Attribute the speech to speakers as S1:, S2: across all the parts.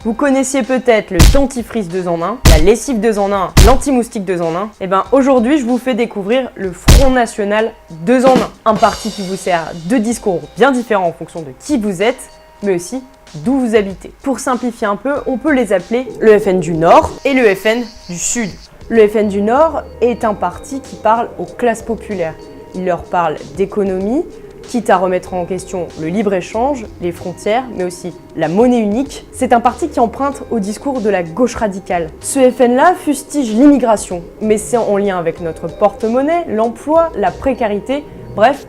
S1: Vous connaissiez peut-être le dentifrice 2 en 1, la lessive 2 en 1, l'anti-moustique 2 en 1. Et ben aujourd'hui, je vous fais découvrir le Front National 2 en 1. Un parti qui vous sert de discours bien différents en fonction de qui vous êtes, mais aussi d'où vous habitez. Pour simplifier un peu, on peut les appeler le FN du Nord et le FN du Sud. Le FN du Nord est un parti qui parle aux classes populaires. Il leur parle d'économie, quitte à remettre en question le libre-échange, les frontières, mais aussi la monnaie unique. C'est un parti qui emprunte au discours de la gauche radicale. Ce FN-là fustige l'immigration, mais c'est en lien avec notre porte-monnaie, l'emploi, la précarité, bref,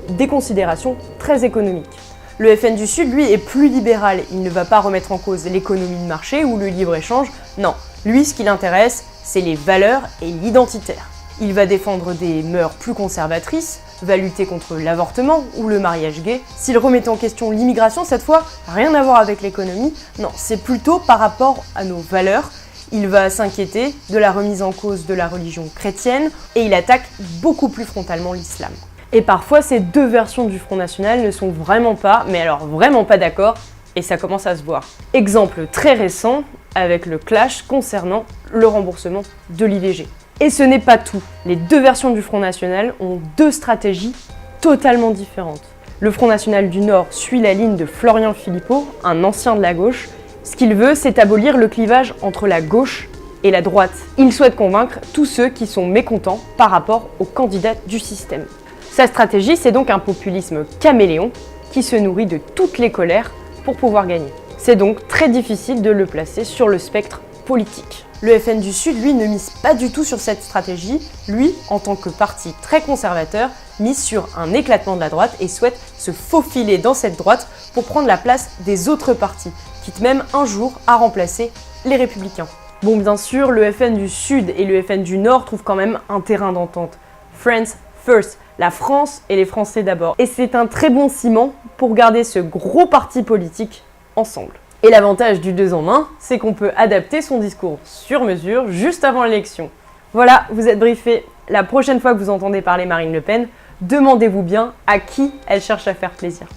S1: des considérations très économiques. Le FN du Sud, lui, est plus libéral. Il ne va pas remettre en cause l'économie de marché ou le libre-échange. Non, lui, ce qui l'intéresse, c'est les valeurs et l'identitaire. Il va défendre des mœurs plus conservatrices, va lutter contre l'avortement ou le mariage gay. S'il remet en question l'immigration, cette fois, rien à voir avec l'économie, non, c'est plutôt par rapport à nos valeurs. Il va s'inquiéter de la remise en cause de la religion chrétienne et il attaque beaucoup plus frontalement l'islam. Et parfois, ces deux versions du Front National ne sont vraiment pas, mais alors vraiment pas d'accord, et ça commence à se voir. Exemple très récent avec le clash concernant le remboursement de l'IVG. Et ce n'est pas tout. Les deux versions du Front National ont deux stratégies totalement différentes. Le Front National du Nord suit la ligne de Florian Philippot, un ancien de la gauche. Ce qu'il veut, c'est abolir le clivage entre la gauche et la droite. Il souhaite convaincre tous ceux qui sont mécontents par rapport aux candidats du système. Sa stratégie, c'est donc un populisme caméléon qui se nourrit de toutes les colères pour pouvoir gagner. C'est donc très difficile de le placer sur le spectre politique. Le FN du Sud, lui, ne mise pas du tout sur cette stratégie. Lui, en tant que parti très conservateur, mise sur un éclatement de la droite et souhaite se faufiler dans cette droite pour prendre la place des autres partis, quitte même un jour à remplacer les Républicains. Bon, bien sûr, le FN du Sud et le FN du Nord trouvent quand même un terrain d'entente. France first, la France et les Français d'abord. Et c'est un très bon ciment pour garder ce gros parti politique ensemble. Et l'avantage du 2 en 1, c'est qu'on peut adapter son discours sur mesure juste avant l'élection. Voilà, vous êtes briefés. La prochaine fois que vous entendez parler Marine Le Pen, demandez-vous bien à qui elle cherche à faire plaisir.